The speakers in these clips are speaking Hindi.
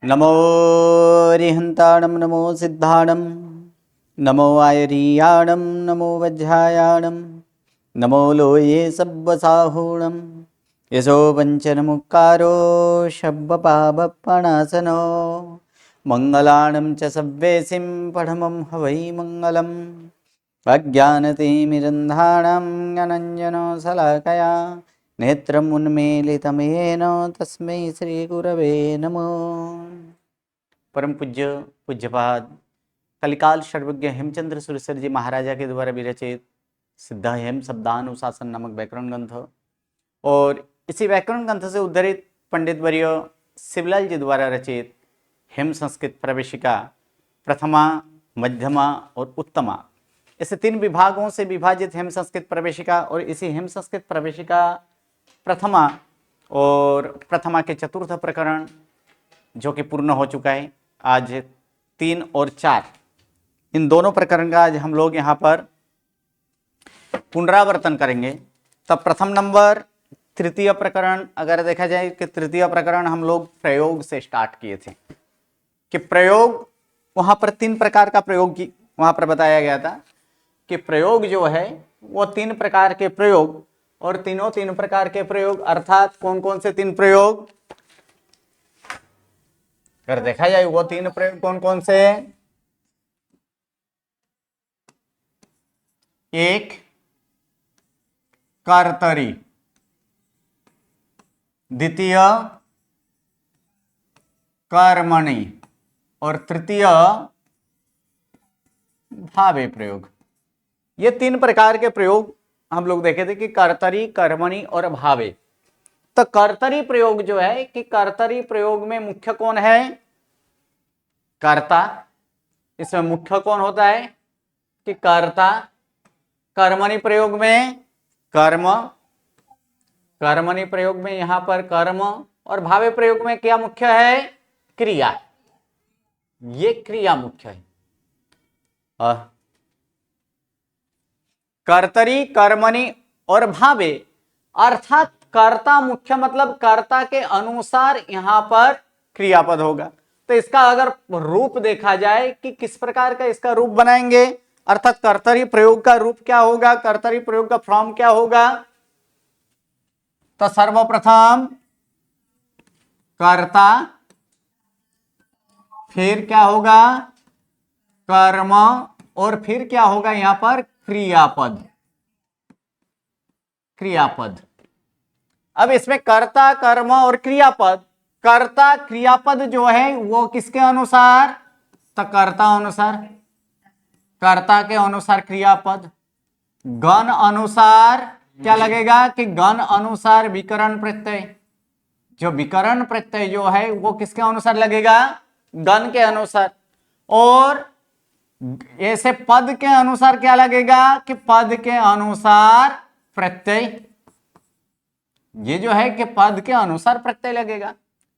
नमो रिहन्ताणं नमो सिद्धाणं नमो आयरीयाणं नमो वज्रायाणं नमो लोये सब्बसाहूणं यशो वञ्चनमुक्कारो शब्बपाबप्पणासनो मङ्गलाणं च सव्वेसिं पठमं हवै मङ्गलम् अज्ञानतिमिरन्धाणां ज्ञानाञ्जनशलाकया नेत्रम् उन्मीलितमेन तस्मै श्रीगुरवे नमः। परम पूज्य पूज्यपाद कलिकाल सर्वज्ञ हेमचंद्र सुरेश्वर जी महाराजा के द्वारा विरचित सिद्ध हेम शब्दानुशासन नामक व्याकरण ग्रंथ और इसी व्याकरण ग्रंथ से उद्धरित पंडित वर्य शिवलाल जी द्वारा रचित हेम संस्कृत प्रवेशिका प्रथमा, मध्यमा और उत्तमा, ऐसे 3 विभागों से विभाजित हेम संस्कृत प्रवेशिका और इसी हेम संस्कृत प्रवेशिका प्रथमा और प्रथमा के चतुर्थ प्रकरण जो कि पूर्ण हो चुका है। आज 3 और 4 इन दोनों प्रकरण का आज हम लोग यहाँ पर पुनरावर्तन करेंगे। तब प्रथम नंबर तृतीय प्रकरण अगर देखा जाए कि तृतीय प्रकरण हम लोग प्रयोग से स्टार्ट किए थे कि प्रयोग वहाँ पर 3 प्रकार का प्रयोग की वहाँ पर बताया गया था कि प्रयोग जो है वो 3 प्रकार के प्रयोग और तीनों 3 प्रकार के प्रयोग अर्थात कौन कौन से 3 प्रयोग अगर देखा जाए वो 3 प्रयोग कौन कौन से? एक कर्तरी, द्वितीय कर्मणि और तृतीय भावे प्रयोग। ये 3 प्रकार के प्रयोग हम लोग देखे थे कि कर्तरी, कर्मणि और भावे। तो कर्तरी प्रयोग जो है कि कर्तरी प्रयोग में मुख्य कौन है? कर्ता। इसमें मुख्य कौन होता है कि कर्ता। कर्मणि प्रयोग में कर्म, कर्मणि प्रयोग में यहां पर कर्म और भावे प्रयोग में क्या मुख्य है? क्रिया। ये क्रिया मुख्य है। कर्तरी, कर्मणि और भावे अर्थात कर्ता मुख्य मतलब कर्ता के अनुसार यहां पर क्रियापद होगा। तो इसका अगर रूप देखा जाए कि किस प्रकार का इसका रूप बनाएंगे अर्थात कर्तरी प्रयोग का रूप क्या होगा, कर्तरी प्रयोग का फॉर्म क्या होगा? तो सर्वप्रथम कर्ता, फिर क्या होगा? कर्म और फिर क्या होगा यहां पर? क्रियापद। क्रियापद। अब इसमें कर्ता, कर्म और क्रियापद। कर्ता क्रियापद जो है वो किसके अनुसार? तो कर्ता अनुसार, कर्ता के अनुसार क्रियापद। गण अनुसार क्या लगेगा कि गण अनुसार विकरण प्रत्यय। जो विकरण प्रत्यय जो है वो किसके अनुसार लगेगा? गण के अनुसार। और ऐसे पद के अनुसार क्या लगेगा कि पद के अनुसार प्रत्यय। ये जो है कि पद के अनुसार प्रत्यय लगेगा।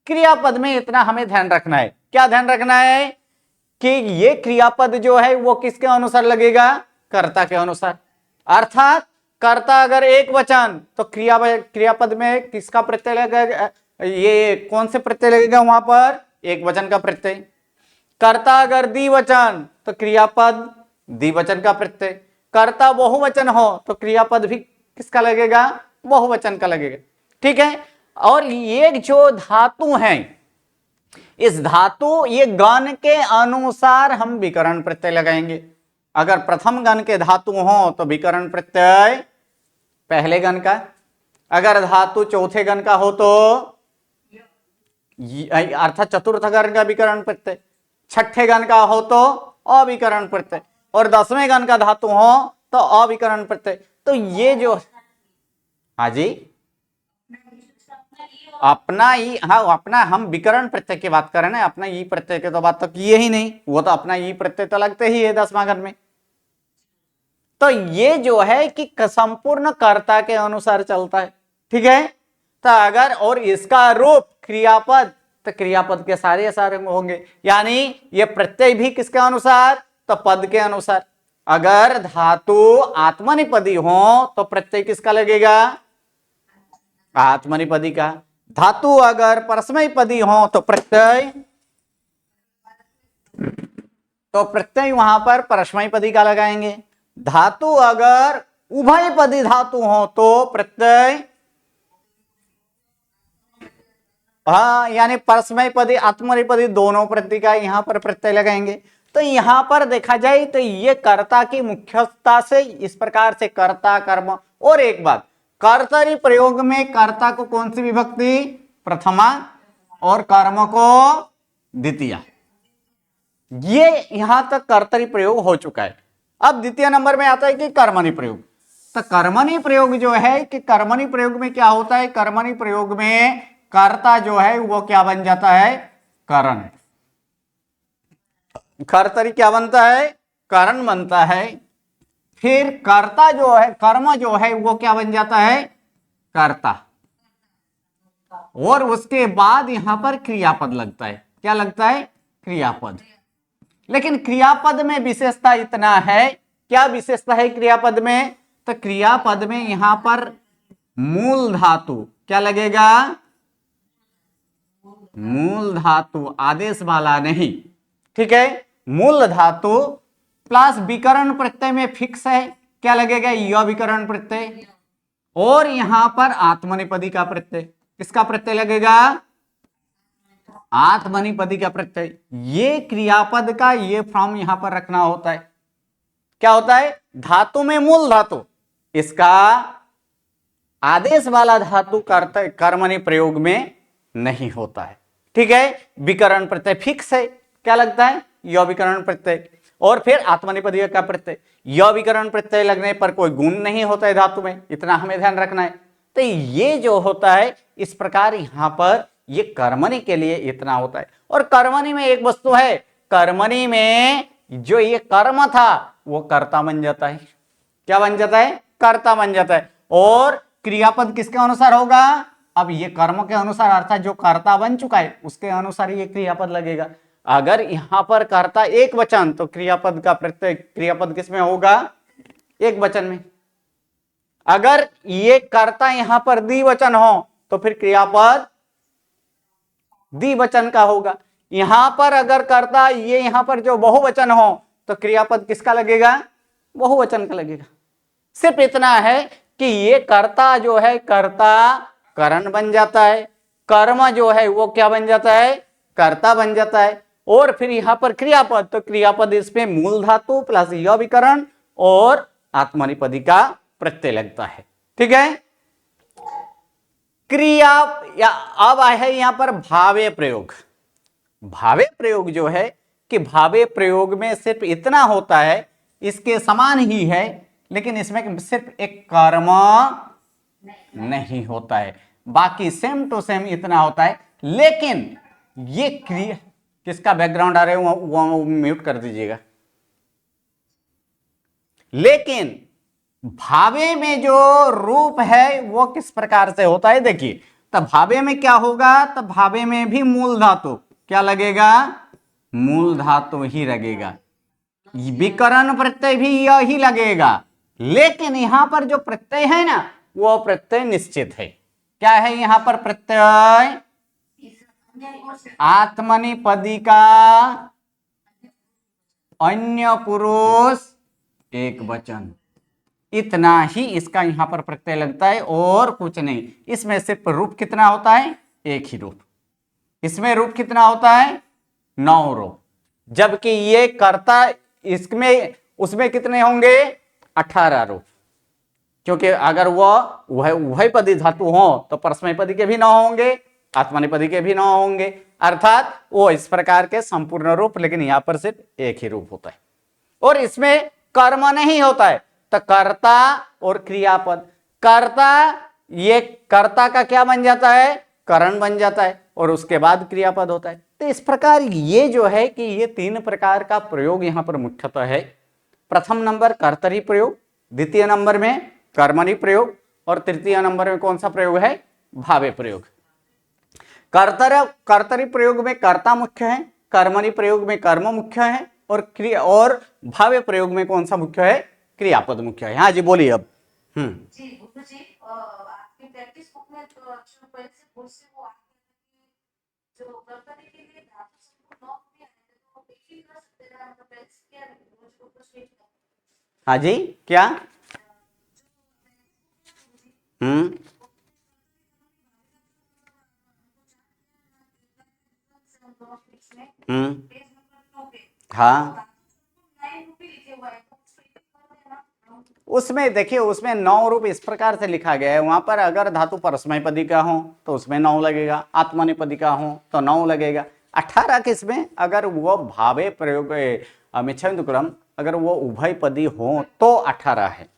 क्रियापद में इतना हमें ध्यान रखना है। क्या ध्यान रखना है कि ये क्रियापद जो है वो किसके अनुसार लगेगा? कर्ता के अनुसार। अर्थात कर्ता अगर एक वचन तो क्रियापद में किसका प्रत्यय लगेगा? ये कौन से प्रत्यय लगेगा वहां पर? एक वचन का प्रत्यय। कर्ता अगर द्विवचन तो क्रियापद द्विवचन का प्रत्यय। कर्ता बहुवचन हो तो क्रियापद भी किसका लगेगा? बहुवचन का लगेगा। ठीक है। और ये जो धातु हैं इस धातु ये गण के अनुसार हम विकरण प्रत्यय लगाएंगे। अगर प्रथम गण के धातु हो तो विकरण प्रत्यय पहले गण का। अगर धातु चौथे गण का हो तो अर्थात चतुर्थ गण का विकरण प्रत्यय। छठे गण का हो तो अविकरण प्रत्यय और 10वें गण का धातु हो तो अविकरण प्रत्यय। तो ये जो हाँ जी अपना ही, हाँ अपना हम विकरण प्रत्यय की बात कर रहे हैं, अपना ई प्रत्यय की तो बात तो किए ही नहीं। वो तो अपना ई प्रत्यय तो लगते ही है 10वां गण में। तो ये जो है कि संपूर्ण कर्ता के अनुसार चलता है। ठीक है। तो अगर और इसका रूप क्रियापद तो क्रियापद के सारे होंगे, यानी ये प्रत्यय भी किसके अनुसार? तो पद के अनुसार। अगर धातु आत्मनिपदी हो तो प्रत्यय किसका लगेगा? आत्मनिपदी का। धातु अगर परस्मैपदी हो तो प्रत्यय तो प्रत्यय वहां पर परस्मैपदी का लगाएंगे। धातु अगर उभयपदी धातु हो तो प्रत्यय, हाँ, यानी परस्मैपदी आत्मनेपदी दोनों प्रत्यय का यहां पर प्रत्यय लगाएंगे। तो यहां पर देखा जाए तो ये कर्ता की मुख्यता से इस प्रकार से कर्ता कर्म। और एक बात, कर्तरी प्रयोग में कर्ता को कौन सी विभक्ति? प्रथमा, और कर्म को द्वितीया। ये यहां तक कर्तरी प्रयोग हो चुका है। अब द्वितीय नंबर में आता है कि कर्मणि प्रयोग। तो कर्मणि प्रयोग जो है कि कर्मणि प्रयोग में क्या होता है? कर्मणि प्रयोग में कर्ता जो है वो क्या बन जाता है? करण। कर्तरी क्या बनता है? करण बनता है। फिर कर्ता जो है, कर्म जो है वो क्या बन जाता है? कर्ता। और उसके बाद यहां पर क्रियापद लगता है। क्या लगता है? क्रियापद। लेकिन क्रियापद में विशेषता इतना है, क्या विशेषता है क्रियापद में? तो क्रियापद में यहां पर मूल धातु क्या लगेगा? मूल धातु, आदेश वाला नहीं। ठीक है, मूल धातु प्लस विकरण प्रत्यय में फिक्स है, क्या लगेगा? य विकरण प्रत्यय। और यहां पर आत्मनेपदी का प्रत्यय, किसका प्रत्यय लगेगा? आत्मनेपदी का प्रत्यय। ये क्रियापद का ये फॉर्म यहां पर रखना होता है। क्या होता है? धातु में मूल धातु, इसका आदेश वाला धातु कर्मणि प्रयोग में नहीं होता है। ठीक है, विकरण प्रत्यय फिक्स है, क्या लगता है? य विकरण प्रत्यय। और फिर आत्मनेपदी का प्रत्यय। य विकरण प्रत्यय लगने पर कोई गुण नहीं होता है धातु में, इतना हमें ध्यान रखना है। तो ये जो होता है इस प्रकार यहां पर ये कर्मणि के लिए इतना होता है। और कर्मणि में एक वस्तु है, कर्मणि में जो ये कर्म था वो कर्ता बन जाता है। क्या बन जाता है? कर्ता बन जाता है। और क्रियापद किसके अनुसार होगा? अब ये कर्म के अनुसार, अर्थात जो कर्ता बन चुका है उसके अनुसार ये क्रियापद लगेगा। अगर यहां पर कर्ता एक वचन तो क्रियापद का प्रत्यय, क्रियापद किसमें होगा? एक वचन में। अगर ये कर्ता यहां पर द्विवचन हो तो फिर क्रियापद द्विवचन का होगा। यहां पर अगर कर्ता ये यहां पर जो बहुवचन हो तो क्रियापद किसका लगेगा? बहुवचन का लगेगा। सिर्फ इतना है कि ये कर्ता जो है, कर्ता करण बन जाता है, कर्म जो है वो क्या बन जाता है? कर्ता बन जाता है। और फिर यहां पर क्रियापद, तो क्रियापद इसमें मूल धातु प्लस य विकरण और आत्मनेपदी का प्रत्यय लगता है। ठीक है, क्रिया या अब है यहां पर भावे प्रयोग। भावे प्रयोग जो है कि भावे प्रयोग में सिर्फ इतना होता है, इसके समान ही है, लेकिन इसमें सिर्फ एक कर्म नहीं होता है, बाकी सेम टू सेम इतना होता है। लेकिन ये क्रिया, किसका बैकग्राउंड आ रहा है वो म्यूट कर दीजिएगा। लेकिन भावे में जो रूप है वो किस प्रकार से होता है? देखिए, तब भावे में क्या होगा? तब भावे में भी मूल धातु क्या लगेगा? मूल धातु ही लगेगा। विकरण प्रत्यय भी यही लगेगा। लेकिन यहां पर जो प्रत्यय है ना वो प्रत्यय निश्चित है। क्या है यहां पर प्रत्यय? आत्मनेपदी का अन्य पुरुष एक वचन, इतना ही इसका यहां पर प्रत्यय लगता है और कुछ नहीं। इसमें सिर्फ रूप कितना होता है? एक ही रूप। इसमें रूप कितना होता है? 9 रूप। जबकि ये कर्ता, इसमें उसमें कितने होंगे? 18 रूप। क्योंकि अगर वह उभयपदी धातु हो तो परस्मैपदी के भी 9 होंगे, आत्मनेपदी के भी 9 होंगे, अर्थात वो इस प्रकार के संपूर्ण रूप। लेकिन यहां पर सिर्फ एक ही रूप होता है और इसमें कर्म नहीं होता है। तो कर्ता और क्रियापद, कर्ता, ये कर्ता का क्या बन जाता है? करण बन जाता है और उसके बाद क्रियापद होता है। तो इस प्रकार ये जो है कि ये 3 प्रकार का प्रयोग यहां पर मुख्यतः है। प्रथम नंबर कर्तरी प्रयोग, द्वितीय नंबर में कर्मणि प्रयोग और तृतीय नंबर में कौन सा प्रयोग है? भावे प्रयोग। कर्तरी प्रयोग में कर्ता मुख्य है, कर्मणि प्रयोग में कर्म मुख्य है और भावे प्रयोग में कौन सा मुख्य है? क्रियापद मुख्य है। हाँ जी, बोलिए अब। जी गुरु जी, आपकी प्रैक्टिस बुक में तो अक्षर पहले से बहुत से वो आते हैं कि जो कर्तरी के लिए धातु संपूर्ण 9 भी आए थे, तो एक ही हाँ जी, क्या? हम्म हम्म हाँ, उसमें देखिए, उसमें 9 रूप इस प्रकार से लिखा गया है। वहां पर अगर धातु परस्मैपदी का हो तो उसमें 9 लगेगा, आत्मनेपदी का हो तो 9 लगेगा। 18 किसमें, अगर वो भावे प्रयोग मिच्छन्तुक्रम अगर वो उभयपदी हो तो 18 है।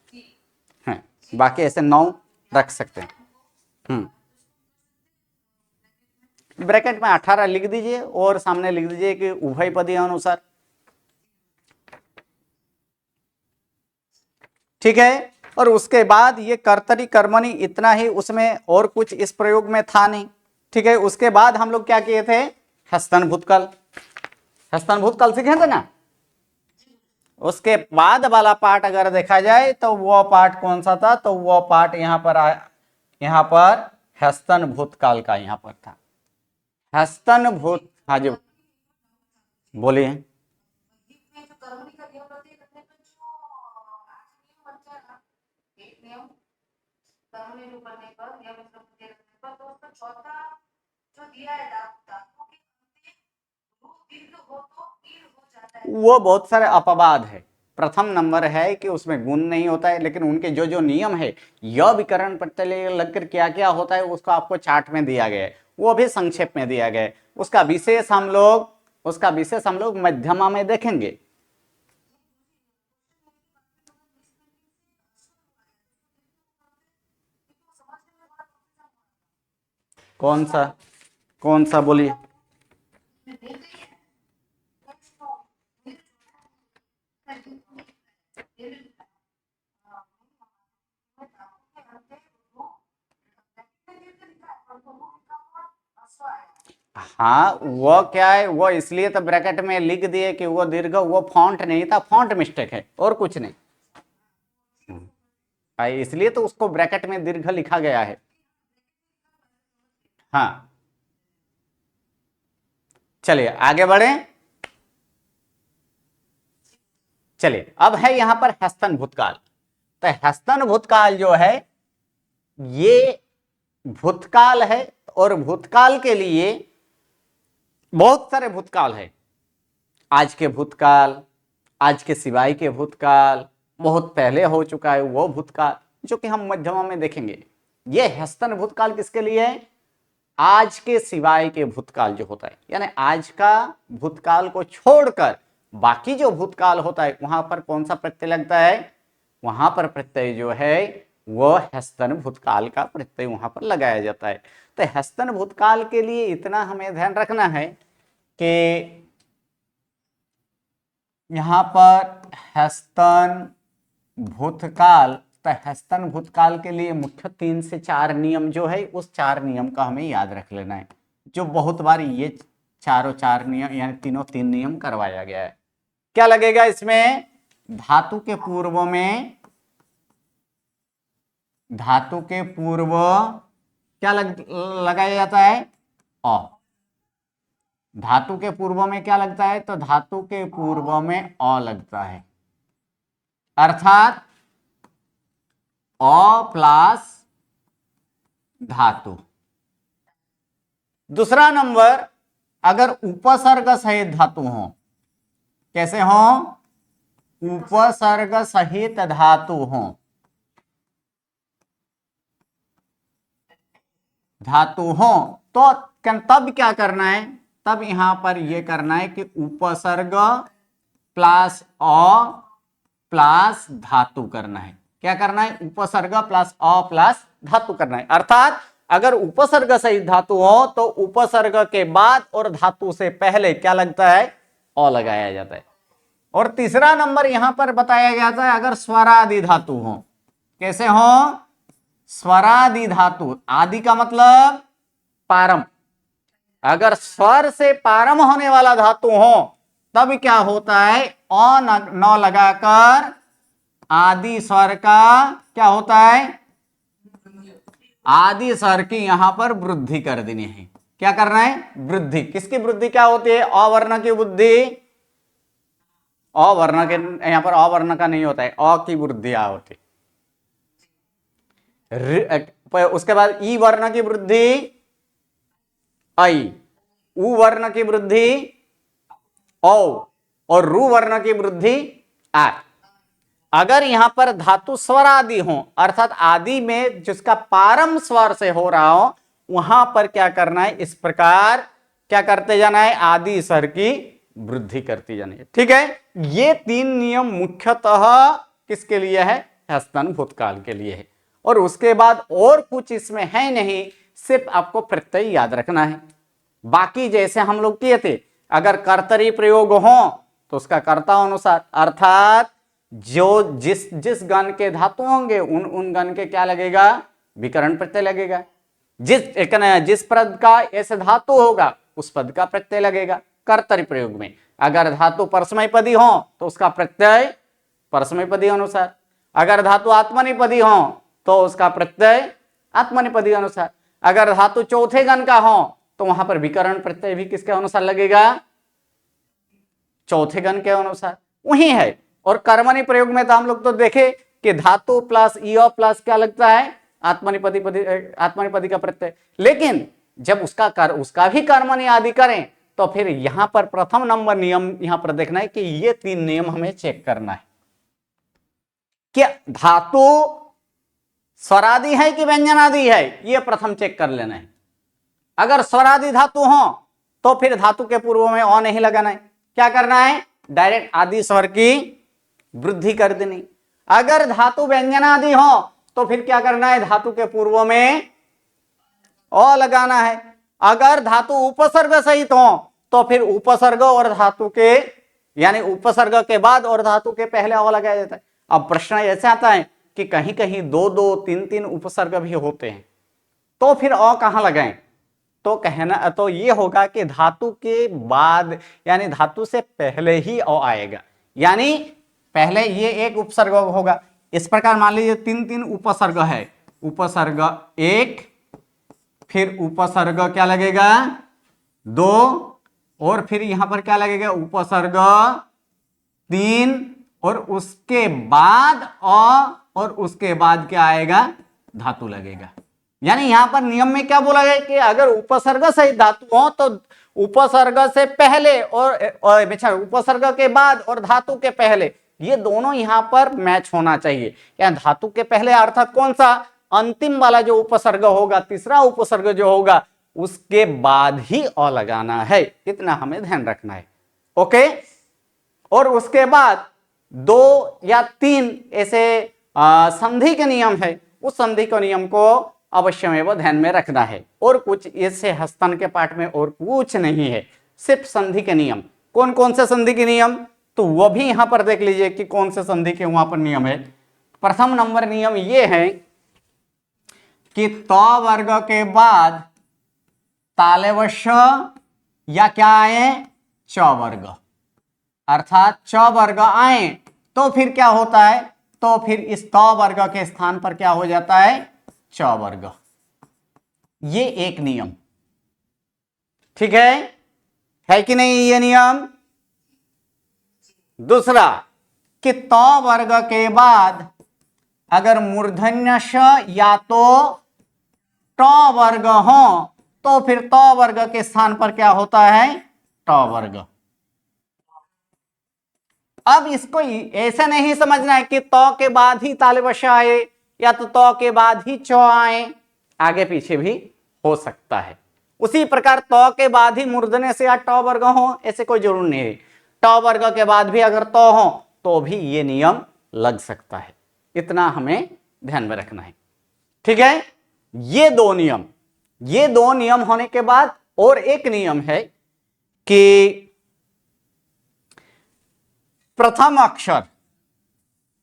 बाकी ऐसे 9 रख सकते हैं। ब्रैकेट में 18 लिख दीजिए और सामने लिख दीजिए कि उभयपदी अनुसार। ठीक है। और उसके बाद ये कर्तरी कर्मणि इतना ही, उसमें और कुछ इस प्रयोग में था नहीं। ठीक है। उसके बाद हम लोग क्या किए थे, हस्तन भूतकाल। हस्तन भूतकाल सीखे थे ना। उसके बाद वाला पार्ट अगर देखा जाए तो वो पार्ट कौन सा था, तो वो पार्ट यहां पर यहां पर हस्तन भूतकाल का यहां पर था। हस्तन भूत, हाँ जी बोलिए। वो बहुत सारे अपवाद है। प्रथम नंबर है कि उसमें गुण नहीं होता है, लेकिन उनके जो जो नियम है, य विकरण प्रत्यय लगकर क्या क्या होता है उसको आपको चार्ट में दिया गया है, वो भी संक्षेप में दिया गया है। उसका विशेष हम लोग मध्यमा में देखेंगे। कौन सा बोलिए। हाँ, वो क्या है, वो इसलिए तो ब्रैकेट में लिख दिए कि वो दीर्घ, वो फॉन्ट नहीं था, फॉन्ट मिस्टेक है और कुछ नहीं। इसलिए तो उसको ब्रैकेट में दीर्घ लिखा गया है। हाँ, चलिए आगे बढ़े। चलिए, अब है यहां पर हस्तन भूतकाल। तो हस्तन भूतकाल जो है ये भूतकाल है, और भूतकाल के लिए बहुत सारे भूतकाल है। आज के भूतकाल, आज के सिवाय के भूतकाल, बहुत पहले हो चुका है वो भूतकाल, जो कि हम मध्यमा में देखेंगे। ये हस्तन भूतकाल किसके लिए है, आज के सिवाय के भूतकाल जो होता है, यानी आज का भूतकाल को छोड़कर बाकी जो भूतकाल होता है वहां पर कौन सा प्रत्यय लगता है, वहां पर प्रत्यय जो है वो हस्तन भूतकाल का प्रत्यय वहां पर लगाया जाता है। तो हस्तन भूतकाल के लिए इतना हमें ध्यान रखना है कि यहां पर हस्तन भूतकाल, तो हस्तन भूतकाल के लिए मुख्य 3 से 4 नियम जो है, उस 4 नियम का हमें याद रख लेना है, जो बहुत बार ये चारों 4 नियम यानी तीनों 3 नियम करवाया गया है। क्या लगेगा इसमें, धातु के पूर्व में, धातु के पूर्व क्या लगाया जाता है, अ। धातु के पूर्व में क्या लगता है, तो धातु के पूर्व में अ लगता है, अर्थात अ प्लस धातु। दूसरा नंबर, अगर उपसर्ग सहित धातु हो, कैसे हो, उपसर्ग सहित धातु हो, तो तब क्या करना है, तब यहां पर यह करना है कि उपसर्ग प्लस अ प्लस धातु करना है। क्या करना है, उपसर्ग प्लस अ प्लस धातु करना है। अर्थात अगर उपसर्ग सहित धातु हो तो उपसर्ग के बाद और धातु से पहले क्या लगता है, अ लगाया जाता है। और तीसरा नंबर यहां पर बताया जाता है, अगर स्वरादि धातु हो, कैसे हो, स्वरादि धातु, आदि का मतलब पारम, अगर स्वर से पारम होने वाला धातु हो तब क्या होता है, अ न लगाकर आदि स्वर का क्या होता है, आदि स्वर की यहां पर वृद्धि कर देनी है। क्या करना है, वृद्धि। किसकी वृद्धि क्या होती है, अवर्ण की वृद्धि, अ वर्ण के, यहाँ पर अ वर्ण का नहीं होता है, अ की वृद्धि आ होती। उसके बाद ई वर्ण की वृद्धि आई, उ वर्ण की वृद्धि औ, और रु वर्ण की वृद्धि आ। अगर यहां पर धातु स्वर आदि हो, अर्थात आदि में जिसका प्रारंभ स्वर से हो रहा हो, वहां पर क्या करना है, इस प्रकार क्या करते जाना है, आदि स्वर की वृद्धि करती जानी है। ठीक है, ये तीन नियम मुख्यतः किसके लिए है, हस्तन भूतकाल के लिए है। और उसके बाद और कुछ इसमें है नहीं, सिर्फ आपको प्रत्यय याद रखना है। बाकी जैसे हम लोग किए थे, अगर कर्तरी प्रयोग हो तो उसका कर्ता अनुसार, अर्थात जो जिस जिस गण के धातु होंगे उन गण के क्या लगेगा, विकरण प्रत्यय लगेगा। जिस पद का ऐसे धातु होगा उस पद का प्रत्यय लगेगा कर्तरी प्रयोग में। अगर धातु परस्मैपदी हो तो उसका प्रत्यय परस्मैपदी अनुसार, अगर धातु आत्मनिपदी हो तो उसका प्रत्यय आत्मनिपदी अनुसार, अगर धातु चौथे गण का हो तो वहां पर विकरण प्रत्यय भी किसके अनुसार लगेगा, चौथे गण के अनुसार। वही है। और कर्मणि प्रयोग में तो हम लोग तो देखे कि धातु प्लस ईओ प्लस क्या लगता है, आत्मनिपदी का प्रत्यय। लेकिन जब उसका भी कर्मणि आदि करें तो फिर यहां पर प्रथम नंबर नियम यहां पर देखना है कि ये तीन नियम हमें चेक करना है कि धातु स्वरादि है कि व्यंजनादि है, ये प्रथम चेक कर लेना है। अगर स्वरादि धातु हो तो फिर धातु के पूर्व में अ नहीं लगाना है, क्या करना है, डायरेक्ट आदि स्वर की वृद्धि कर देनी। अगर धातु व्यंजनादि हो तो फिर क्या करना है, धातु के पूर्व में अ लगाना है। अगर धातु उपसर्ग सहित हो तो फिर उपसर्ग और धातु के, यानी उपसर्ग के बाद और धातु के पहले अ लगाया जाता है। अब प्रश्न ऐसे आता है कि कहीं कहीं दो दो तीन तीन उपसर्ग भी होते हैं, तो फिर अ कहां लगाएं, तो कहना तो ये होगा कि धातु के बाद यानी धातु से पहले ही अ आएगा, यानी पहले ये एक उपसर्ग होगा। इस प्रकार मान लीजिए तीन तीन उपसर्ग है, उपसर्ग एक, फिर उपसर्ग क्या लगेगा दो, और फिर यहां पर क्या लगेगा उपसर्ग तीन, और उसके बाद अ, और उसके बाद क्या आएगा, धातु लगेगा। यानी यहां पर नियम में क्या बोला गया कि अगर उपसर्ग सहित धातु हो तो उपसर्ग से पहले और उपसर्ग के बाद और धातु के पहले, ये दोनों यहां पर मैच होना चाहिए। या धातु के पहले अर्थात कौन सा, अंतिम वाला जो उपसर्ग होगा, तीसरा उपसर्ग जो होगा, उसके बाद ही अ लगाना है, इतना हमें ध्यान रखना है। ओके। और उसके बाद दो या तीन ऐसे संधि के नियम है, उस संधि के नियम को अवश्य में वो ध्यान में रखना है। और कुछ इससे हस्तन के पाठ में और कुछ नहीं है, सिर्फ संधि के नियम। कौन कौन से संधि के नियम, तो वो भी यहां पर देख लीजिए कि कौन से संधि के वहां पर नियम है। प्रथम नंबर नियम ये है कि त वर्ग के बाद तालवश्य या क्या आए, च वर्ग, अर्थात च वर्ग आए तो फिर क्या होता है, तो फिर इस त वर्ग के स्थान पर क्या हो जाता है, च वर्ग। ये एक नियम, ठीक है कि नहीं ये नियम। दूसरा कि त वर्ग के बाद अगर मूर्धन्य श या तो ट वर्ग हो तो फिर त वर्ग के स्थान पर क्या होता है, ट वर्ग। अब इसको ऐसे नहीं समझना है कि त के बाद ही तालवश आए या तो त के बाद ही च आए, आगे पीछे भी हो सकता है। उसी प्रकार त के बाद ही मूर्धन्य से या ट वर्ग हो, ऐसे कोई जरूर नहीं है। ट वर्ग के बाद भी अगर त हो तो भी ये नियम लग सकता है, इतना हमें ध्यान में रखना है। ठीक है, ये दो नियम होने के बाद और एक नियम है कि प्रथम अक्षर,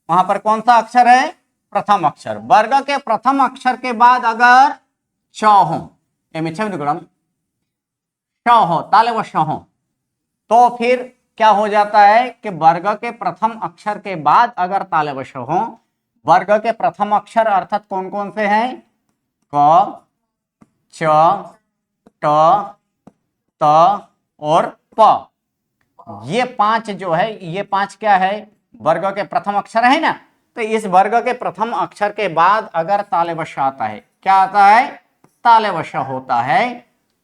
वहां पर कौन सा अक्षर है, प्रथम अक्षर। वर्ग के प्रथम अक्षर के बाद अगर च हो, हो तालवश हो, तो फिर क्या हो जाता है कि वर्ग के प्रथम अक्षर के बाद अगर तालवश हो, वर्ग के प्रथम अक्षर अर्थात कौन कौन से हैं, क, च, ट, त और प। ये 5 जो है, ये 5 क्या है, वर्ग के प्रथम अक्षर है ना। तो इस वर्ग के प्रथम अक्षर के बाद अगर तालवश आता है, क्या आता है, तालवश होता है,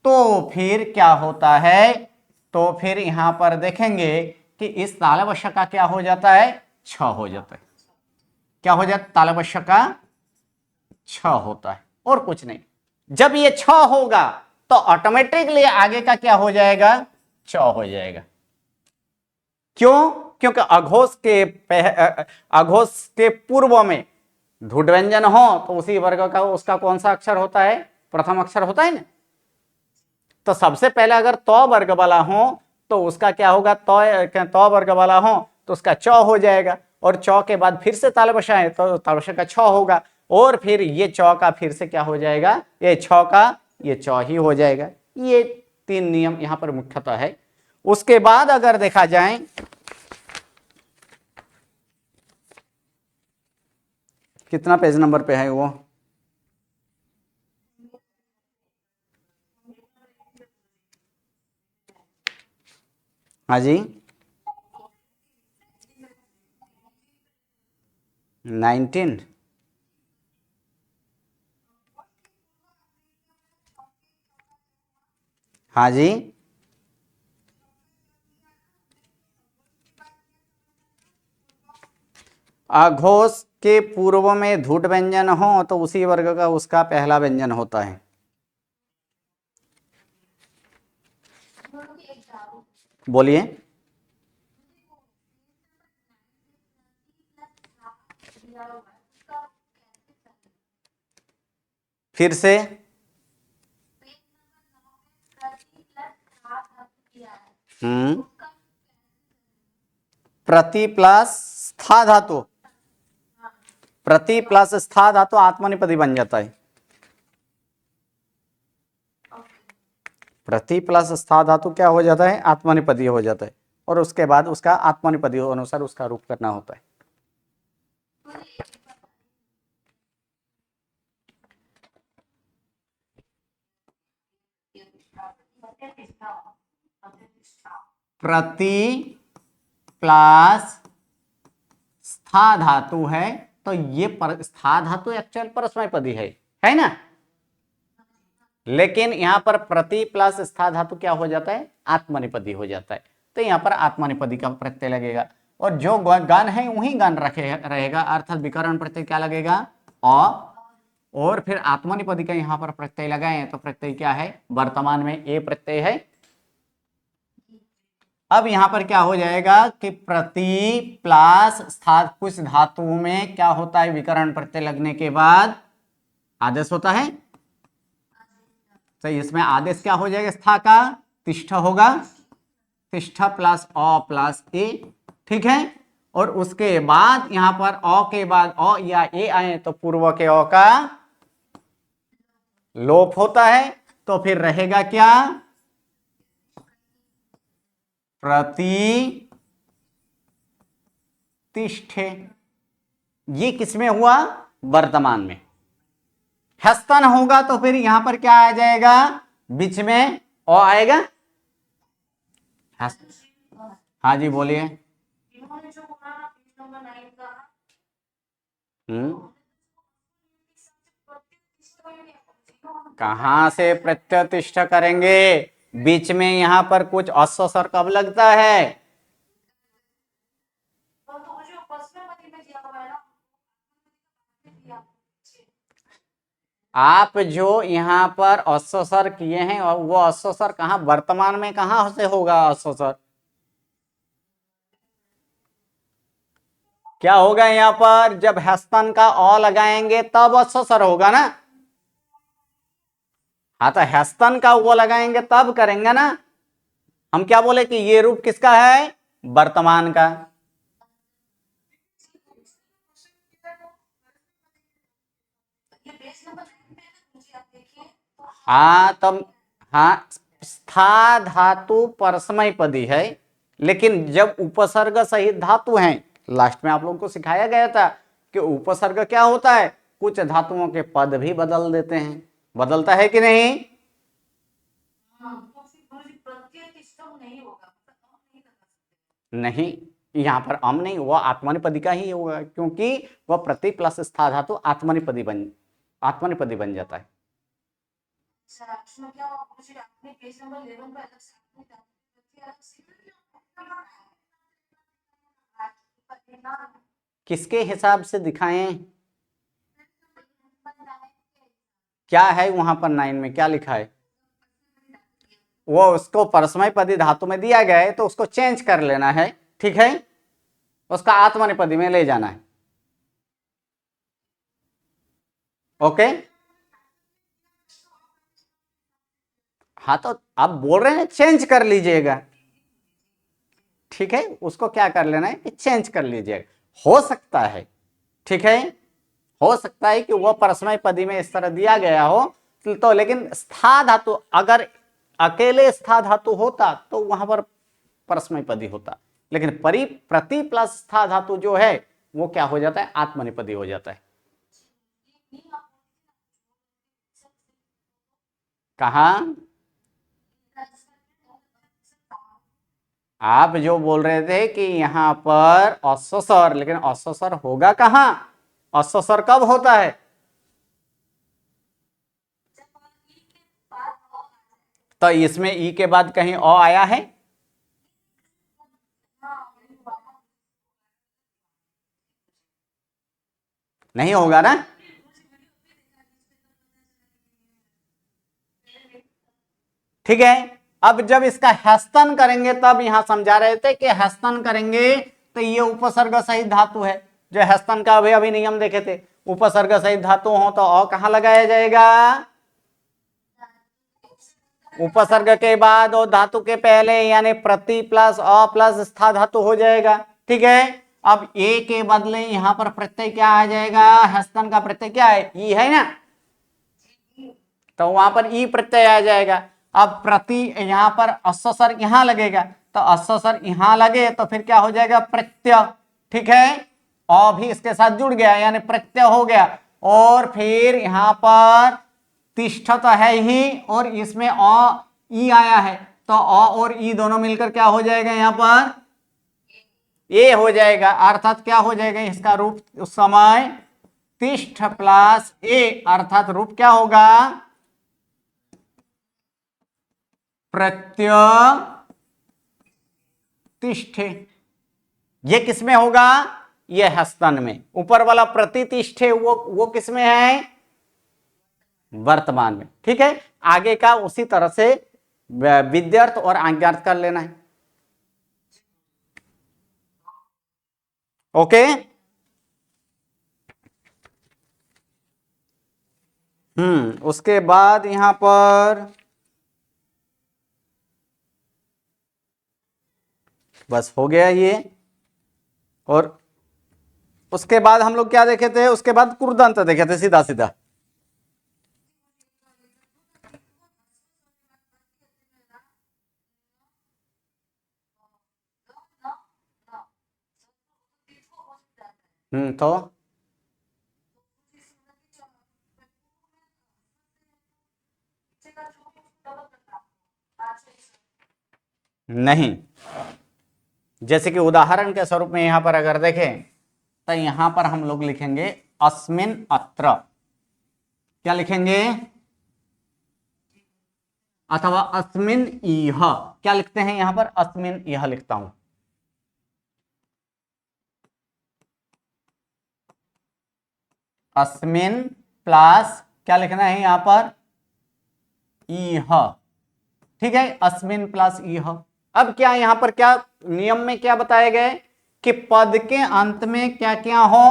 तो फिर क्या होता है, तो फिर यहां पर देखेंगे कि इस तालवश का क्या हो जाता है, छ हो जाता है। क्या हो जाता है, तालवश का छ होता है और कुछ नहीं। जब ये छ होगा तो ऑटोमेटिकली आगे का क्या हो जाएगा, च हो जाएगा। क्यों, क्योंकि अघोष के पूर्व में धुट व्यंजन हो तो उसी वर्ग का उसका कौन सा अक्षर होता है, प्रथम अक्षर होता है ना। तो सबसे पहले अगर तो वर्ग वाला हो तो उसका क्या होगा, तो वर्ग वाला हो तो उसका च हो जाएगा, और च के बाद फिर से तालवश है तो तालवश का छ होगा, और फिर ये च का फिर से क्या हो जाएगा, ये छ का ये च ही हो जाएगा। ये 3 नियम यहां पर मुख्यतः है। उसके बाद अगर देखा जाए, कितना पेज नंबर पे है वो, हाँ जी 19, हाँ जी अघोष के पूर्व में धुट व्यंजन हो तो उसी वर्ग का उसका पहला व्यंजन होता है। बोलिए, फिर से, प्रति प्लस स्था धातु, प्रति प्लस स्था धातु आत्मनिपदी बन जाता है। प्रति प्लस स्था धातु क्या हो जाता है, आत्मनिपदी हो जाता है, और उसके बाद उसका आत्मनिपदी अनुसार उसका रूप करना होता है। प्रति प्लस स्था धातु है तो ये स्था धातु एक्चुअल परस्मैपदी है ना। लेकिन यहां पर प्रति प्लस स्था धातु क्या हो जाता है, आत्मनिपदी हो जाता है। तो यहां पर आत्मनिपदी का प्रत्यय लगेगा, और जो गण है वही गण रहेगा, अर्थात विकरण प्रत्यय क्या लगेगा, अ, और फिर आत्मनिपदी का यहां पर प्रत्यय लगाए तो प्रत्यय क्या है, वर्तमान में ए प्रत्यय है। अब यहां पर क्या हो जाएगा कि प्रति प्लस स्था, कुछ धातुओं में क्या होता है, विकरण प्रत्यय लगने के बाद आदेश होता है। तो इसमें आदेश क्या हो जाएगा, स्था का तिष्ठ होगा, तिष्ठ प्लस अ प्लस ए, ठीक है। और उसके बाद यहां पर अ के बाद अ या ए आए तो पूर्व के अ का लोप होता है, तो फिर रहेगा क्या, प्रति तिष्ठे। ये किसमें हुआ, वर्तमान में। हस्तन होगा तो फिर यहां पर क्या आ जाएगा, बीच में अ आएगा। हाँ जी बोलिए। इन्होंने जो बोला ना पेज नंबर 9 का, कहां से प्रत्यतिष्ठ करेंगे, बीच में यहां पर कुछ अस्सर कब लगता है, तो जो पश्चिमी में दिया हुआ है ना, आप जो यहां पर अस्सर किए हैं और वो अस्सर कहां, वर्तमान में कहां से होगा अस्सर, क्या होगा यहां पर, जब हस्तन का अ लगाएंगे तब अस्सर होगा ना। हाँ तो हस्तन का वो लगाएंगे तब करेंगे ना। हम क्या बोले कि ये रूप किसका है, वर्तमान का। ये पेज नंबर 9 पे है ना, मुझे आप देखिए तो हाँ तब, हाँ स्था धातु परस्मैपदी है, लेकिन जब उपसर्ग सहित धातु हैं, लास्ट में आप लोगों को सिखाया गया था कि उपसर्ग क्या होता है, कुछ धातुओं के पद भी बदल देते हैं, बदलता है कि नहीं। तो फिर गुरुजी प्रतिष्ठम नहीं होगा, मतलब नहीं कर सकते। नहीं, यहां पर अम नहीं, वह आत्मनेपदी का ही होगा, क्योंकि वह प्रति प्लस स्था धातु आत्मनेपदी बन जाता है। सर एक्चुअली क्या हुआ मुझे आपने पेज नंबर 11 पे अलग से आपने प्रति अलग से किसके हिसाब से दिखाएं? क्या है वहां पर 9 में क्या लिखा है? वो उसको परस्मैपदी धातु में दिया गया है तो उसको चेंज कर लेना है, ठीक है, उसका आत्मनेपदी में ले जाना है। ओके, हाँ तो आप बोल रहे हैं चेंज कर लीजिएगा, ठीक है, उसको क्या कर लेना है कि चेंज कर लीजिएगा। हो सकता है, ठीक है, हो सकता है कि वह परस्मैपदी में इस तरह दिया गया हो तो, लेकिन स्था धातु अगर अकेले स्था धातु होता तो वहां पर परस्मैपदी होता, लेकिन प्रति प्लस स्था धातु जो है वो क्या हो जाता है? आत्मनेपदी हो जाता है। कहा? आप जो बोल रहे थे कि यहां पर अस्वसर, लेकिन अस्वसर होगा कहां? अस्वसर कब होता है? तो इसमें ई के बाद कहीं अ आया है? नहीं होगा ना? ठीक है, अब जब इसका हस्तन करेंगे तब यहां समझा रहे थे कि हस्तन करेंगे तो ये उपसर्ग सहित धातु है, जो हस्तन का अभी नियम देखे थे, उपसर्ग सहित धातु हो तो अ कहां लगाया जाएगा? उपसर्ग के बाद और धातु के पहले, यानी प्रति प्लस अ प्लस स्था धातु हो जाएगा, ठीक है। अब ए के बदले यहां पर प्रत्यय क्या आ जाएगा? हस्तन का प्रत्यय क्या है? ई है ना, तो वहां पर ई प्रत्यय आ जाएगा। अब प्रति यहां पर अस्सर यहां लगेगा, तो अस्सर यहां लगे तो फिर क्या हो जाएगा? प्रत्यय, ठीक है, अ भी इसके साथ जुड़ गया यानी प्रत्यय हो गया, और फिर यहां पर तिष्ठ तो है ही और इसमें अ ई आया है, तो अ और ई दोनों मिलकर क्या हो जाएगा? यहां पर ए हो जाएगा, अर्थात क्या हो जाएगा इसका रूप उस समय? तिष्ठ प्लस ए, अर्थात रूप क्या होगा? प्रत्यय तिष्ठे। ये किसमें होगा? ये हस्तन में। ऊपर वाला प्रतितिष्ठे वो किसमें है? वर्तमान में, ठीक है। आगे का उसी तरह से विद्यार्थ और आज्ञार्थ कर लेना है। ओके, उसके बाद यहां पर बस हो गया ये, और उसके बाद हम लोग क्या देखे थे? उसके बाद कुर्दंत देखे थे, सीधा सीधा। तो नहीं, जैसे कि उदाहरण के स्वरूप में यहां पर अगर देखें तो यहां पर हम लोग लिखेंगे अस्मिन अत्र, क्या लिखेंगे? अथवा अस्मिन इह, क्या लिखते हैं यहां पर? अस्मिन इह लिखता हूं। अस्मिन प्लस क्या लिखना है यहां पर? इह, ठीक है, अस्मिन प्लस इह। अब क्या यहां पर क्या नियम में क्या बताए गए कि पद के अंत में क्या क्या हो?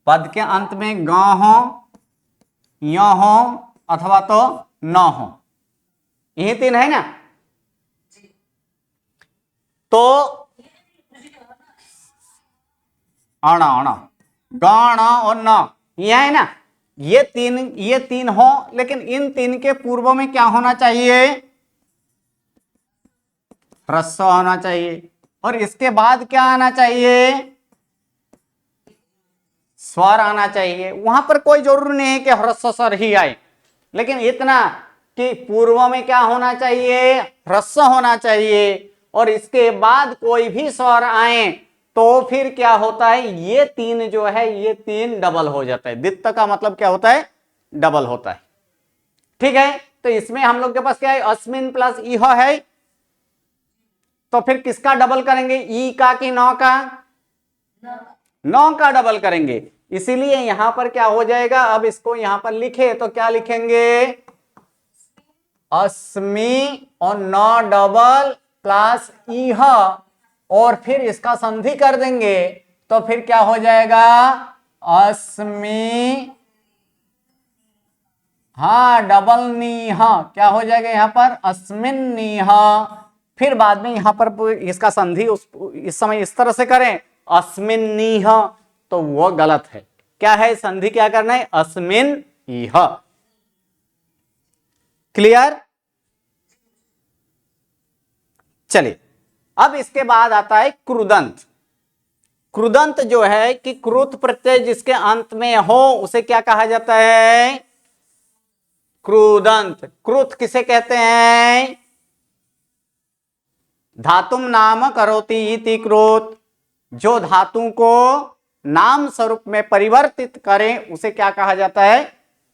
पद के अंत में ग हो, य हो, अथवा तो न हो, यही तीन है ना। तो अण अण गण और न, यह है ना, ये तीन हो, लेकिन इन तीन के पूर्व में क्या होना चाहिए? ह्रस्व होना चाहिए, और इसके बाद क्या आना चाहिए? स्वर आना चाहिए। वहां पर कोई जरूरी नहीं है कि ह्रस्व स्वर ही आए, लेकिन इतना कि पूर्व में क्या होना चाहिए? ह्रस्व होना चाहिए, और इसके बाद कोई भी स्वर आए तो फिर क्या होता है, ये तीन जो है ये तीन डबल हो जाता है। द्वित्व का मतलब क्या होता है, डबल होता है। ठीक है, तो इसमें हम लोग के पास क्या है, अस्मिन प्लस इह है, तो फिर किसका डबल करेंगे, ई का कि नौ का, नौ का डबल करेंगे। इसीलिए यहां पर क्या हो जाएगा, अब इसको यहां पर लिखे तो क्या लिखेंगे, अस्मि और नौ डबल प्लस इह, और फिर इसका संधि कर देंगे तो फिर क्या हो जाएगा, अस्मि, हाँ डबल नीह, क्या हो जाएगा यहां पर, अस्मिन नीह। फिर बाद में यहां पर इसका संधि इस समय इस तरह से करें, अस्मिन नीह, तो वो गलत है। क्या है, संधि क्या करना है, अस्मिन इह। क्लियर। चलिए, अब इसके बाद आता है क्रुदंत। क्रुदंत जो है कि क्रुत प्रत्यय जिसके अंत में हो उसे क्या कहा जाता है, क्रुदंत। क्रुत किसे कहते हैं, धातुम नाम करोति इति क्रुत, जो धातु को नाम स्वरूप में परिवर्तित करें उसे क्या कहा जाता है,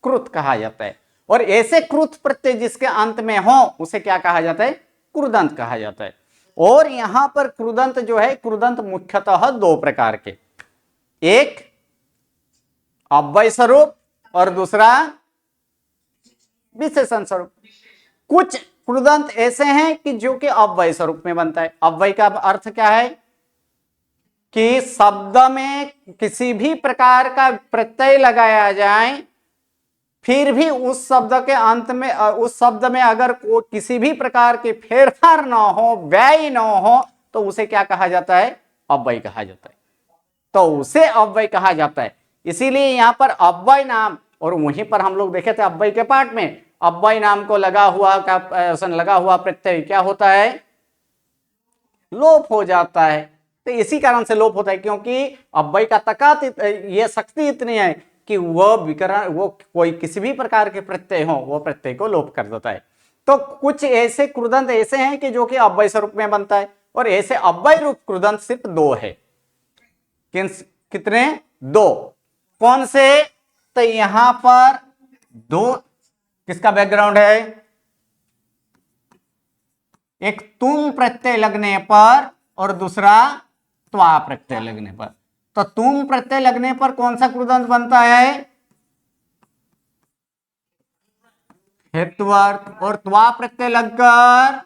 क्रुत कहा जाता है। और ऐसे क्रुत प्रत्यय जिसके अंत में हो उसे क्या कहा जाता है, क्रुदंत कहा जाता है। और यहां पर क्रुदंत जो है, क्रुदंत मुख्यतः दो प्रकार के, एक अव्यय स्वरूप और दूसरा विशेषण स्वरूप। कुछ क्रुदंत ऐसे हैं कि जो कि अव्यय स्वरूप में बनता है। अव्यय का अर्थ क्या है कि शब्द में किसी भी प्रकार का प्रत्यय लगाया जाए, फिर भी उस शब्द के अंत में, उस शब्द में अगर किसी भी प्रकार के फेरफार ना हो, व्यय ना हो, तो उसे क्या कहा जाता है, अव्यय कहा जाता है। तो उसे अव्यय कहा जाता है। इसीलिए यहां पर अव्यय नाम, और वहीं पर हम लोग देखे थे अव्यय के पाठ में, अव्यय नाम को लगा हुआ प्रत्यय क्या होता है, लोप हो जाता है। तो इसी कारण से लोप होता है क्योंकि अव्यय का तकात ये शक्ति इतनी है कि वह विकरण, वो कोई किसी भी प्रकार के प्रत्यय हो वो प्रत्यय को लोप कर देता है। तो कुछ ऐसे क्रुदंत ऐसे हैं कि जो कि अव्यय स्वरूप में बनता है, और ऐसे अव्यय रूप क्रुदंत सिर्फ दो है। कितने, दो। कौन से, तो यहां पर दो, किसका बैकग्राउंड है, एक तुम प्रत्यय लगने पर और दूसरा त्वा प्रत्यय लगने पर। तो तुम प्रत्यय लगने पर कौन सा क्रुदंत बनता है, हेत्वर्थ, और त्वा प्रत्यय लगकर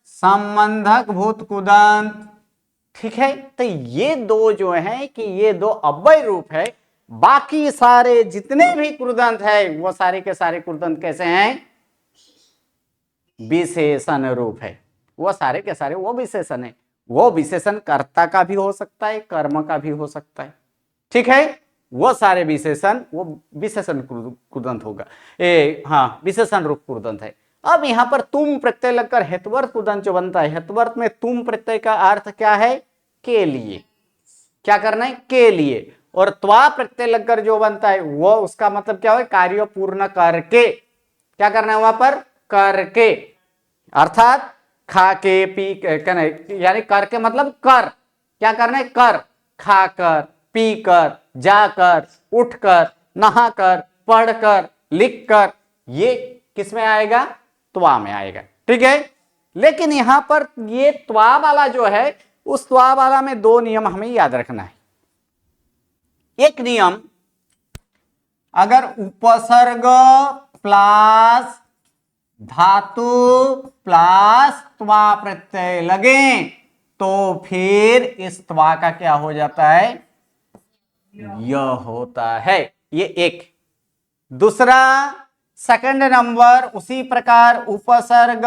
संबंधक भूत क्रुदंत। ठीक है, तो ये दो जो है कि ये दो अव्यय रूप है। बाकी सारे जितने भी क्रुदंत है वो सारे के सारे क्रुदंत कैसे हैं, विशेषण रूप है। वो सारे के सारे वो विशेषण है। वो विशेषण कर्ता का भी हो सकता है, कर्म का भी हो सकता है। ठीक है, वो सारे विशेषण, वो विशेषण क्रुदंत होगा, हाँ विशेषण रूप क्रुदंत है। अब यहां पर तुम प्रत्यय लगकर हेतुवर्त क्रुदंत जो बनता है, हेतुवर्त में तुम प्रत्यय का अर्थ क्या है, के लिए, क्या करना है, के लिए। और त्वा प्रत्यय लगकर जो बनता है वो उसका मतलब क्या है, कार्य पूर्ण करके, क्या करना है वहां पर, करके, अर्थात खा के पी कहना, यानी करके मतलब कर, क्या करना है, कर, खाकर, पीकर, जाकर, उठकर, नहाकर, पढ़कर, लिखकर, ये किस में आएगा, त्वा में आएगा। ठीक है, लेकिन यहां पर ये त्वा वाला जो है, उस त्वा वाला में दो नियम हमें याद रखना है। एक नियम, अगर उपसर्ग प्लस धातु प्लस त्वा प्रत्यय लगे तो फिर इस त्वा का क्या हो जाता है, यह होता है। ये एक। दूसरा, सेकंड नंबर, उसी प्रकार उपसर्ग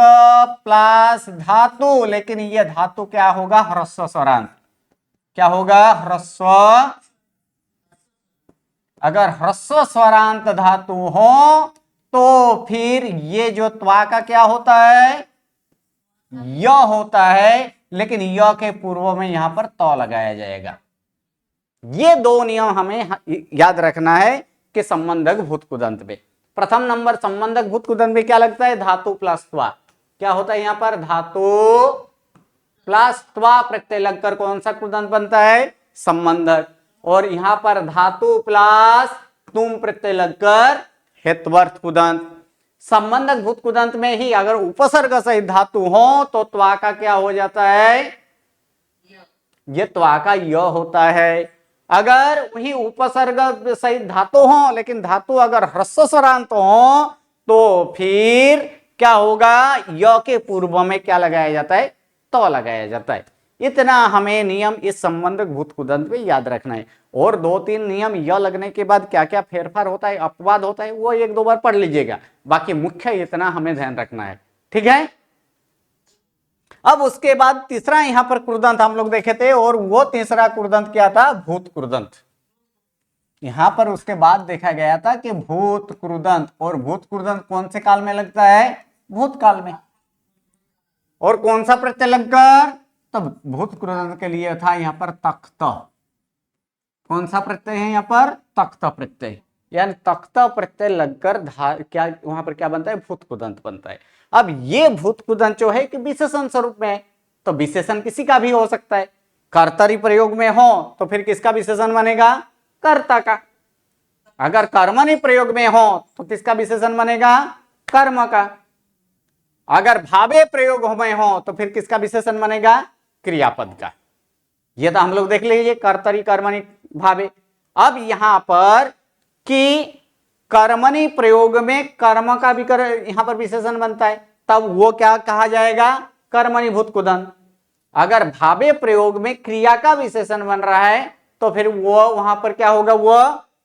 प्लस धातु, लेकिन यह धातु क्या होगा, ह्रस्व स्वरांत। क्या होगा, ह्रस्व। अगर ह्रस्व स्वरांत धातु हो तो फिर ये जो त्वा का क्या होता है, य होता है, लेकिन य के पूर्व में यहां पर त लगाया जाएगा। ये दो नियम हमें याद रखना है कि संबंधक भूत कुदंत में। प्रथम नंबर संबंधक भूत कुदंत में क्या लगता है, धातु प्लस त्वा। क्या होता है यहाँ पर, धातु प्लस त्वा प्रत्यय लगकर कौन सा कृदंत बनता है, संबंधक। और यहां पर धातु प्लस तुम प्रत्यय लगकर हेत्वर्थ कृदंत। संबंधक भूत कृदंत में ही अगर उपसर्ग सहित धातु हो तो त्वा का क्या हो जाता है, ये त्वा का य होता है। अगर वही उपसर्ग सहित धातु हो लेकिन धातु अगर ह्रस्व स्वरांत हो तो फिर क्या होगा, य के पूर्व में क्या लगाया जाता है, तो लगाया जाता है। इतना हमें नियम इस संबंधक भूत कृदंत में याद रखना है। और 2-3 नियम य लगने के बाद क्या क्या फेरफार होता है, अपवाद होता है, वो 1-2 बार पढ़ लीजिएगा। बाकी मुख्य इतना हमें ध्यान रखना है, ठीक है। अब उसके बाद तीसरा यहां पर कृदंत हम लोग देखे थे, और वो तीसरा कृदंत क्या था, भूत कृदंत। यहां पर उसके बाद देखा गया था कि भूत कृदंत, और भूत कृदंत कौन से काल में लगता है, भूतकाल में। और कौन सा प्रत्यय लगकर, तब भूत कृदंत के लिए था यहां पर तख्त। कौन सा प्रत्यय है यहाँ पर, तख्त प्रत्यय, यानी तख्त प्रत्यय लगकर क्या वहां पर क्या बनता है, भूत कृदंत बनता है। अब ये भूत कृदंत जो है कि विशेषण स्वरूप में है, तो विशेषण किसी का भी हो सकता है। कर्तरी प्रयोग में हो तो फिर किसका विशेषण बनेगा, कर्ता का। अगर कर्मणि प्रयोग में हो तो किसका विशेषण बनेगा, कर्म का। अगर भावे प्रयोग में हो तो फिर किसका विशेषण बनेगा, क्रियापद का। ये तो हम लोग देख लीजिए, कर्तरी कर्मणि भावे। अब यहां पर कि कर्मणि प्रयोग में कर्म का भी यहां पर विशेषण बनता है, तब वो क्या कहा जाएगा, कर्मणि भूत कृदंत। अगर भावे प्रयोग में क्रिया का विशेषण बन रहा है तो फिर वो वहां पर क्या होगा, वो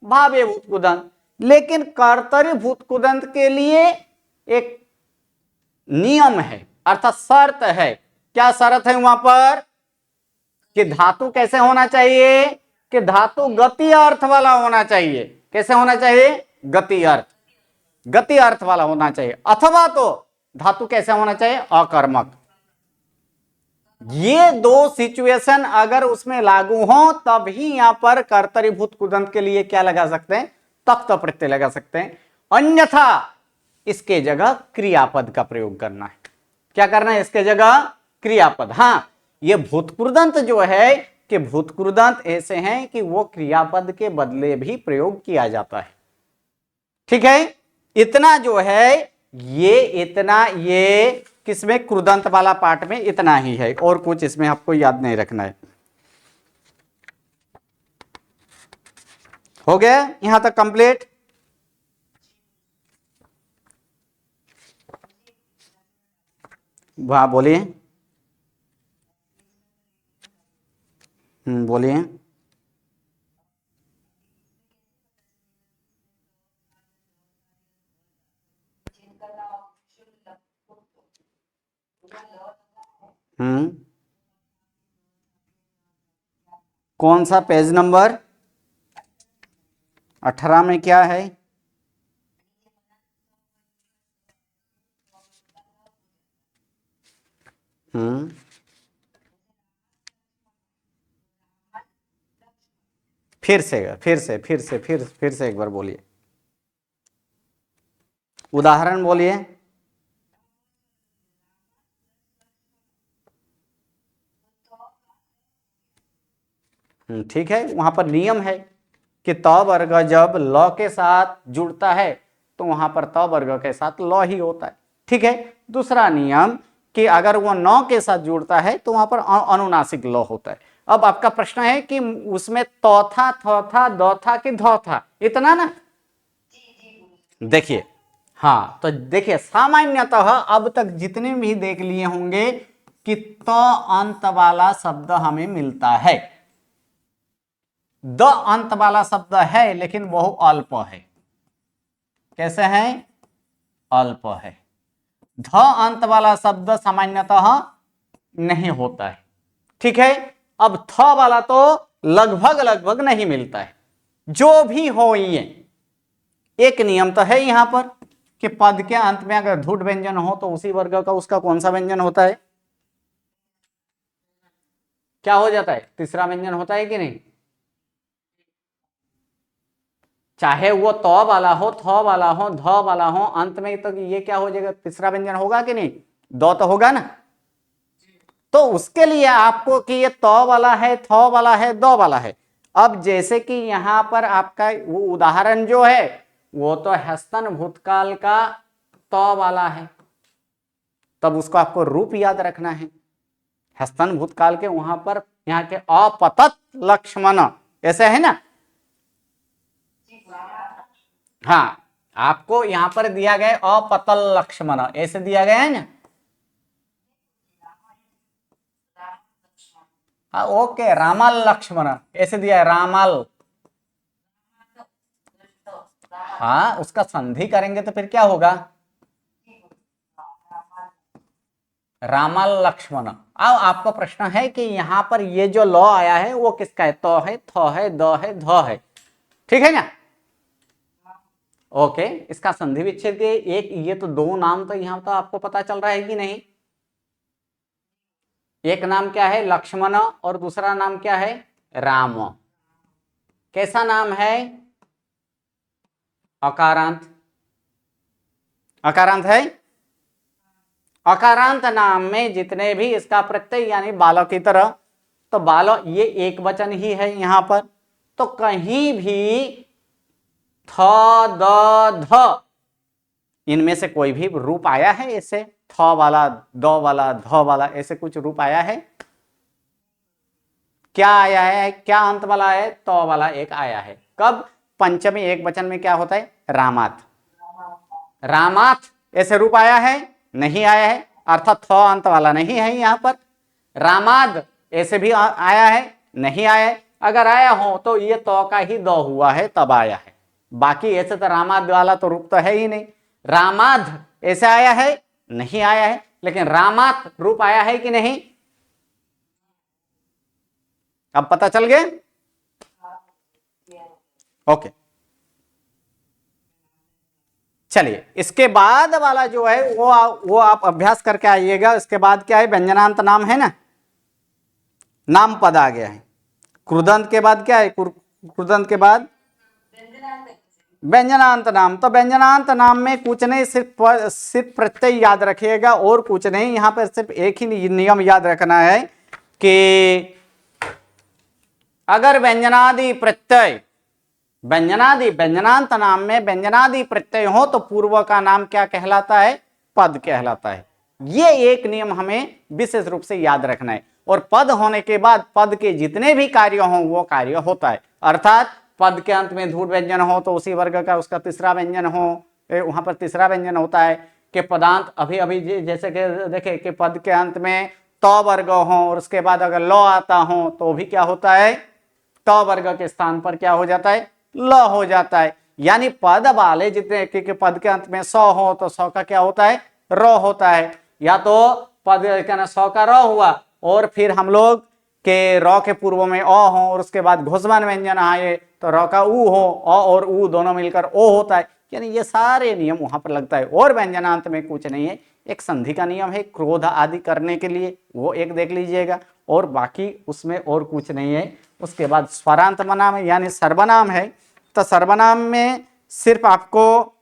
भावे भूत कृदंत। लेकिन कर्तरी भूत कृदंत के लिए एक नियम है, अर्थात शर्त है। क्या शर्त है वहां पर, कि धातु कैसे होना चाहिए, कि धातु गति अर्थ वाला होना चाहिए। कैसे होना चाहिए, गति अर्थ, गति अर्थ वाला होना चाहिए। अथवा तो धातु कैसे होना चाहिए, अकर्मक। ये 2 सिचुएशन अगर उसमें लागू हो तब ही यहां पर कर्तरी भूत कृदंत के लिए क्या लगा सकते हैं, तख्त प्रत्यय लगा सकते हैं। अन्यथा इसके जगह क्रियापद का प्रयोग करना है। क्या करना है, इसके जगह क्रियापद। हाँ, ये भूत कृदंत जो है कि भूत कृदंत ऐसे हैं कि वो क्रियापद के बदले भी प्रयोग किया जाता है, ठीक है। इतना जो है ये इतना, ये किसमें, कृदंत वाला पार्ट में इतना ही है, और कुछ इसमें आपको याद नहीं रखना है। हो गया यहां तक कंप्लीट। वाह बोलिए, बोलिए। कौन सा पेज नंबर 18 में क्या है, फिर से एक बार बोलिए, उदाहरण बोलिए। ठीक है, वहां पर नियम है कि त वर्ग जब ल के साथ जुड़ता है तो वहां पर त वर्ग के साथ ल ही होता है, ठीक है। दूसरा नियम कि अगर वो न के साथ जुड़ता है तो वहां पर अनुनासिक ल होता है। अब आपका प्रश्न है कि उसमें तो था, थ था, द था कि ध था, इतना ना। देखिए, हाँ तो देखिए, सामान्यतः अब तक जितने भी देख लिए होंगे कि त अंत वाला शब्द हमें मिलता है, द अंत वाला शब्द है लेकिन वह अल्प है। कैसे है, अल्प है। ध अंत वाला शब्द सामान्यतः नहीं होता है, ठीक है। अब थ वाला तो लगभग लगभग नहीं मिलता है। जो भी हो, ये एक नियम तो है यहां पर कि पद के अंत में अगर धुट व्यंजन हो तो उसी वर्ग का उसका कौन सा व्यंजन होता है, क्या हो जाता है, तीसरा व्यंजन होता है कि नहीं। चाहे वो तो वाला हो, थ वाला हो, ध वाला हो, अंत में तो ये क्या हो जाएगा, तीसरा व्यंजन होगा कि नहीं। दो तो होगा ना। तो उसके लिए आपको कि ये तो वाला है, थो वाला है, दो वाला है। अब जैसे कि यहां पर आपका वो उदाहरण जो है वो तो हस्तन भूतकाल का तो वाला है, तब उसको आपको रूप याद रखना है। हस्तन भूतकाल के वहां पर यहाँ के अपतत लक्ष्मण ऐसे है ना। हाँ, आपको यहां पर दिया गया अपतल लक्ष्मण ऐसे दिया गया है ना। हाँ ओके, रामल लक्ष्मण ऐसे दिया है, रामल। हाँ, उसका संधि करेंगे तो फिर क्या होगा, रामल लक्ष्मण। अब आपका प्रश्न है कि यहां पर ये जो लॉ आया है वो किसका है, तो है, थो है, द है, ध है, ठीक है ना। ओके, इसका संधि विच्छेद के एक, ये तो दो नाम तो यहां तो आपको पता चल रहा है कि नहीं। एक नाम क्या है लक्ष्मण और दूसरा नाम क्या है राम। कैसा नाम है, अकारांत, अकारांत है। अकारांत नाम में जितने भी इसका प्रत्यय यानी बालों की तरह, तो बालो ये एक वचन ही है यहां पर, तो कहीं भी थ द ध इनमें से कोई भी रूप आया है ऐसे, थ वाला, द वाला, ध वाला, ऐसे कुछ रूप आया है, क्या आया है, क्या अंत वाला है, तो वाला एक आया है। कब, पंचमी एक वचन में क्या होता है, रामात। रामात ऐसे रूप आया है, नहीं आया है, अर्थात थ अंत वाला नहीं है यहां पर। रामाद ऐसे भी आया है, नहीं आया है। अगर आया हो तो ये तो का ही दो हुआ है तब आया है, बाकी ऐसे तो रामाद वाला तो रूप तो है ही नहीं। रामाध ऐसे आया है, नहीं आया है, लेकिन रामात रूप आया है कि नहीं, अब पता चल गया। ओके, चलिए इसके बाद वाला जो है वो आप अभ्यास करके आइएगा। इसके बाद क्या है, व्यंजनांत नाम है ना, नाम पद आ गया है। क्रुदंत के बाद क्या है, क्रुदंत के बाद व्यंजनांत नाम। तो व्यंजनांत नाम में कुछ नहीं, सिर्फ प्रत्यय याद रखिएगा और कुछ नहीं। यहां पर सिर्फ एक ही नियम याद रखना है कि अगर व्यंजनादि प्रत्यय, व्यंजनांत नाम में व्यंजनादि प्रत्यय हो तो पूर्व का नाम क्या कहलाता है, पद कहलाता है। ये एक नियम हमें विशेष रूप से याद रखना है। और पद होने के बाद पद के जितने भी कार्य हो वो कार्य होता है। अर्थात पद के अंत में धूर्त व्यंजन हो तो उसी वर्ग का उसका तीसरा व्यंजन हो, वहां पर तीसरा व्यंजन होता है। कि पदांत अभी अभी जैसे कि देखे कि पद के अंत में तो वर्ग हो और उसके बाद अगर लो आता हो तो भी क्या होता है, तो वर्ग के स्थान पर क्या हो जाता है, ल हो जाता है। यानी पद वाले जितने के पद के अंत में सौ हो तो सौ का क्या होता है, रो होता है। या तो पद का सौ का रो हुआ और फिर हम लोग के रो के पूर्व में ओ हो और उसके बाद घोषवान व्यंजन आए तो रो का ऊ हो, ओ और ऊ दोनों मिलकर ओ होता है। यानी ये सारे नियम वहां पर लगता है। और व्यंजनांत में कुछ नहीं है, एक संधि का नियम है क्रोध आदि करने के लिए, वो एक देख लीजिएगा, और बाकी उसमें और कुछ नहीं है। उसके बाद स्वरांत नाम यानी सर्वनाम है, तो सर्वनाम में सिर्फ आपको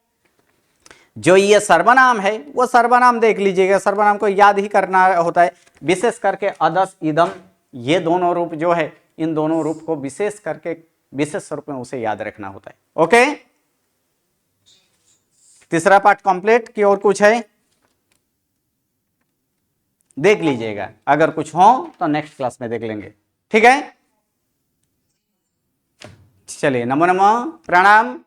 जो ये सर्वनाम है वो सर्वनाम देख लीजिएगा, सर्वनाम को याद ही करना होता है। विशेष करके अदस इदम ये दोनों रूप जो है, इन दोनों रूप को विशेष करके विशेष स्वरूप में उसे याद रखना होता है। ओके, तीसरा पार्ट कंप्लीट की और कुछ है देख लीजिएगा, अगर कुछ हो तो नेक्स्ट क्लास में देख लेंगे, ठीक है। चलिए, नमो नमः, प्रणाम।